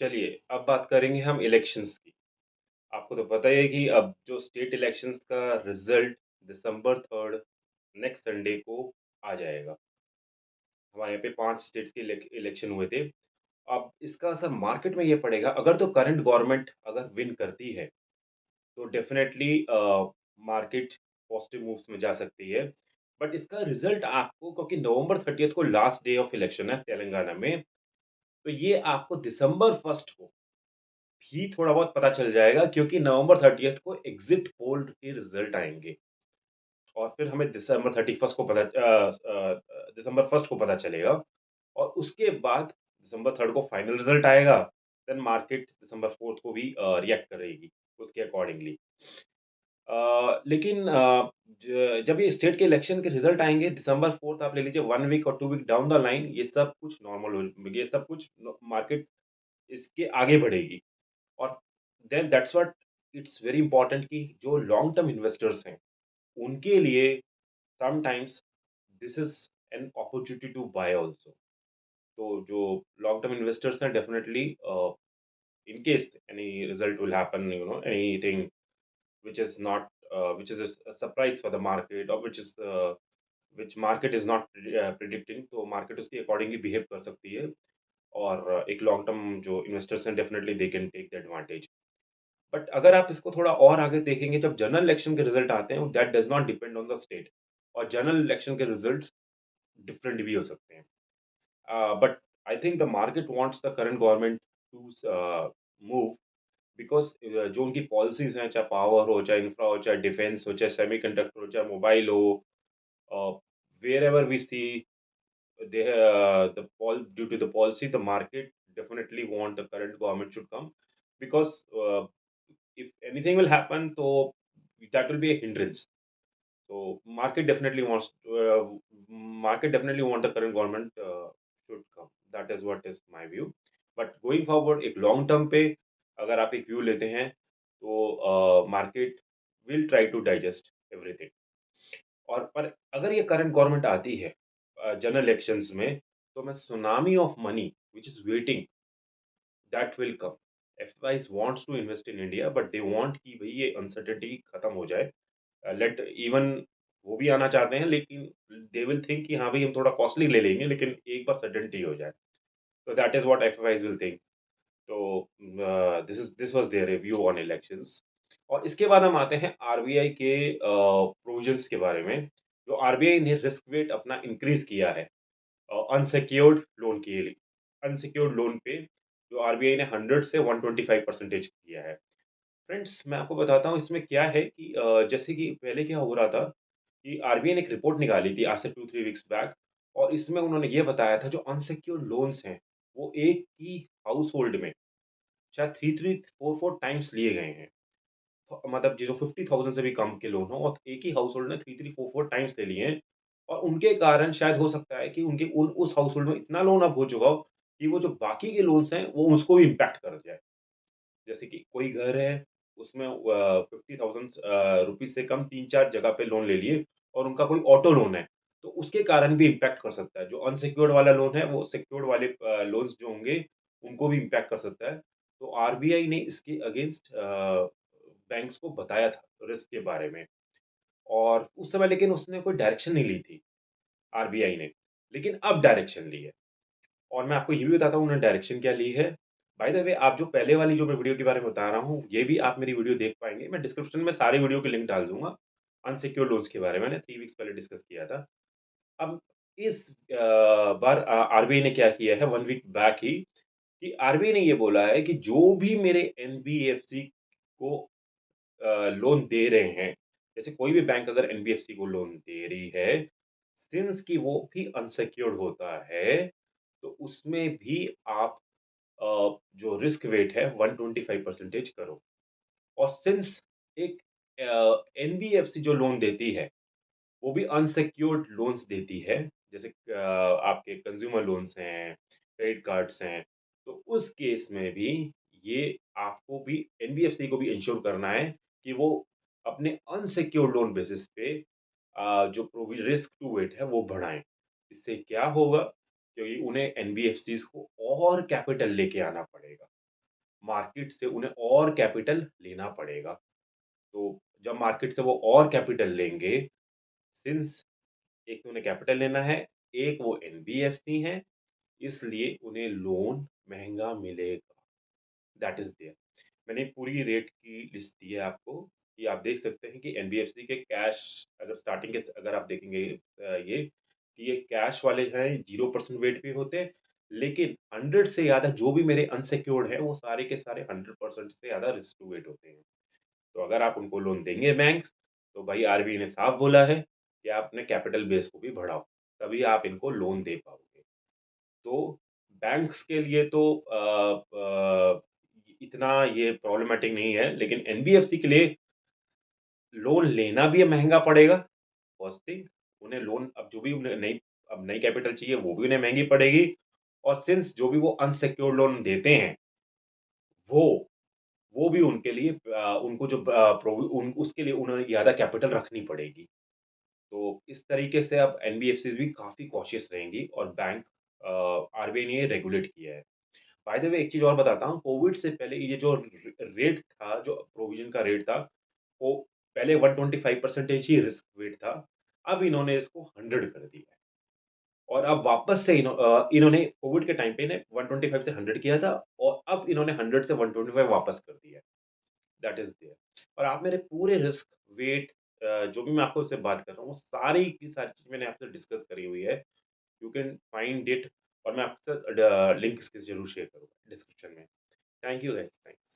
चलिए, अब बात करेंगे हम इलेक्शंस की। आपको तो पता ही है कि अब जो स्टेट इलेक्शंस का रिज़ल्ट दिसंबर 3 नेक्स्ट संडे को आ जाएगा। हमारे यहाँ पे 5 स्टेट्स के इलेक्शन हुए थे। अब इसका असर मार्केट में ये पड़ेगा अगर तो करंट गवर्नमेंट अगर विन करती है, तो डेफ़िनेटली मार्केट पॉज़िटिव मूव्स में जा सकती है। बट इसका रिज़ल्ट आपको क्योंकि नवंबर 30th को लास्ट डे ऑफ इलेक्शन है तेलंगाना में, तो ये आपको दिसंबर 1 को भी थोड़ा बहुत पता चल जाएगा क्योंकि नवंबर 30th को एग्ज़िट पोल के रिज़ल्ट आएँगे और फिर हमें दिसंबर 1 को पता चलेगा और उसके बाद दिसंबर 3 को फाइनल रिज़ल्ट आएगा, देन मार्केट दिसंबर 4 को भी रिएक्ट करेगी उसके अकॉर्डिंगली। लेकिन जब ये स्टेट के इलेक्शन के रिज़ल्ट आएँगे दिसंबर 4 आप ले लीजिए 1 वीक और 2 वीक डाउन द लाइन ये सब कुछ नॉर्मल हो ये सब कुछ न मार्केट इसके आगे बढ़ेगी। और then that's what it's very important कि जो लॉन्ग टर्म इन्वेस्टर्स हैं, उनके लिए sometimes this is an opportunity to buy also. तो जो लॉन्ग टर्म इन्वेस्टर्स हैं definitely in case any result will happen anything which is not which is a surprise for the market और which market is not predicting तो market उसके accordingly behave कर सकती है और एक लॉन्ग टर्म जो इन्वेस्टर्स हैं definitely they can take the advantage. But अगर आप इसको थोड़ा और आगे देखेंगे जब जनरल इलेक्शन के रिजल्ट आते हैं that does not depend on the state और जनरल इलेक्शन के रिजल्ट्स डिफरेंट भी हो सकते हैं। But I think the market wants the current government to move because जो उनकी पॉलिसीज़ हैं, चाहे पावर हो, चाहे इंफ्रा हो, चाहे डिफेंस हो, चाहे सेमीकंडक्टर हो, चाहे मोबाइल हो, uh, wherever we see due to the policy, the market definitely want the current government should come because if anything will happen, so that will be a hindrance. So market definitely want the current government should come. That is what is my view. But going forward, एक long term पे अगर आप एक view लेते हैं, तो market will try to digest everything. और पर अगर ये करंट गवर्नमेंट आती है जनरल इलेक्शंस में, तो मैं tsunami of money which is waiting that will come. FIIs wants to invest in India but they want कि भई ये अनसर्टेनिटी खत्म हो जाए। लेट इवन वो भी आना चाहते हैं लेकिन दे विल थिंक कि हाँ, भई हम थोड़ा कॉस्टली ले लेंगे लेकिन एक बार सर्टेनिटी हो जाए। तो that is what FIIs will think. तो this was their review on elections और इसके बाद हम आते हैं आरबीआई के प्रोविजंस के बारे में। जो आरबीआई ने रिस्क वेट अपना इंक्रीज़ किया है अनसेक्योर्ड लोन के लिए। अनसेक्योर्ड लोन पे जो आरबीआई ने 100 से 125% किया है। फ्रेंड्स मैं आपको बताता हूँ इसमें क्या है कि जैसे कि पहले क्या हो रहा था कि आरबीआई ने एक रिपोर्ट निकाली थी आज से 2-3 वीक्स बैक और इसमें उन्होंने ये बताया था जो अनसेक्योर्ड लोन्स हैं, वो एक ही हाउसहोल्ड में शायद 3-4 टाइम्स लिए गए हैं। मतलब जो 50,000 से भी कम के लोन हो और एक ही हाउसहोल्ड ने 3-4 टाइम्स ले लिए हैं और उनके कारण शायद हो सकता है कि उनके उन उस हाउसहोल्ड में इतना लोन अब हो चुका हो कि वो जो बाकी के लोन्स हैं, वो उसको भी इम्पैक्ट कर जाए। जैसे कि कोई घर है, उसमें 50,000 रुपीज़ से कम 3-4 जगह पे लोन ले लिए और उनका कोई ऑटो लोन है, तो उसके कारण भी इम्पैक्ट कर सकता है। जो अनसिक्योर्ड वाला लोन है, वो सिक्योर्ड वाले लोन्स जो होंगे, उनको भी इम्पैक्ट कर सकता है। तो आरबीआई ने इसके अगेंस्ट बैंक्स को बताया था रिस्क के बारे में और उस समय लेकिन उसने कोई डायरेक्शन नहीं ली थी, आरबीआई ने। लेकिन अब डायरेक्शन ली है। और मैं आपको ये भी बताता हूँ उन्होंने डायरेक्शन क्या ली है। बाय द वे आप जो पहले वाली जो मैं वीडियो के बारे में बता रहा हूँ, ये भी आप मेरी वीडियो देख पाएँगे। मैं डिस्क्रिप्शन में सारे वीडियो के लिंक डाल दूँगा। अनसिक्योर्ड लोन्स के बारे में मैंने 3 वीक्स पहले डिस्कस किया था। अब इस बार आरबीआई ने क्या किया है 1 वीक बैक ही कि आरबीआई ने ये बोला है कि जो भी मेरे एनबीएफसी को लोन दे रहे हैं, जैसे कोई भी बैंक अगर एनबीएफसी को लोन दे रही है, सिंस कि वो भी अनसिक्योर्ड होता है, तो उसमें भी आप जो रिस्क वेट है 125% करो और सिंस एक एनबीएफसी जो लोन देती है, वो भी अनसिक्योर्ड लोन्स देती है, जैसे आपके कंज्यूमर लोन्स हैं, क्रेडिट कार्ड्स हैं, तो उस केस में भी ये आपको भी एनबीएफसी को भी इंश्योर करना है कि वो अपने अनसिक्योर्ड लोन बेसिस पे जो प्रोवि रिस्क टू इट है वो बढ़ाएँ। इससे क्या होगा? क्योंकि उन्हें एनबीएफसीज़ को और कैपिटल लेके आना पड़ेगा। मार्केट से उन्हें और कैपिटल लेना पड़ेगा। तो जब मार्केट से वो और कैपिटल लेंगे, सिंस एक तो उन्हें कैपिटल लेना है, एक वो एनबीएफसी हैं, इसलिए उन्हें लोन महँगा मिलेगा। That is there. मैंने पूरी रेट की लिस्ट दी है आपको, कि आप देख सकते हैं कि एनबीएफसी के कैश, अगर स्टार्टिंग के अगर आप देखेंगे ये, कि ये कैश वाले हैं, 0% वेट पे होते हैं, लेकिन 100 से ज़्यादा जो भी मेरे अनसिक्योर्ड हैं, वो सारे के सारे 100% से ज़्यादा रिस्क टू वेट होते हैं। तो अगर आप उनको लोन देंगे बैंक्स, तो भाई आरबीआई ने साफ बोला है कि आप अपने कैपिटल बेस को भी बढ़ाओ, तभी आप इनको लोन दे पाओगे। तो बैंक्स के लिए तो इतना ये प्रॉब्लमैटिक नहीं है, लेकिन एनबीएफसी के लिए लोन लेना भी महँगा पड़ेगा, फर्स्ट थिंग। उन्हें लोन, अब जो भी उन्हें नई कैपिटल चाहिए, वो भी उन्हें महँगी पड़ेगी, और सिंस जो भी वो अनसिक्योर्ड लोन देते हैं, वो वो भी उनके लिए उनको जो उसके लिए उन्हें ज़्यादा कैपिटल रखनी पड़ेगी। तो इस तरीके से अब एनबीएफसीज़ भी काफ़ी कॉशियस रहेंगी, और बैंक आरबीआई ने ये रेगुलेट किया है। बाय द वे एक चीज़ और बताता हूँ, कोविड से पहले ये जो रेट था, जो प्रोविज़न का रेट था, वो पहले 125% ही रिस्क वेट था। अब इन्होंने इसको 100 कर दिया है, और अब वापस से इन्होंने कोविड के टाइम पे इन्हें 125 से 100 किया था, और अब इन्होंने 100 से 125 वापस कर दिया है। That is there. और आप मेरे पूरे रिस्क, वेट, जो भी मैं आपको से बात कर रहा हूँ, वो सारी की सारी चीज़ मैंने आपसे डिस्कस करी हुई है। यू कैन फाइंड इट, और मैं आपके साथ लिंक इसके ज़रूर शेयर करूँगा डिस्क्रिप्शन में। Thank you guys, thanks.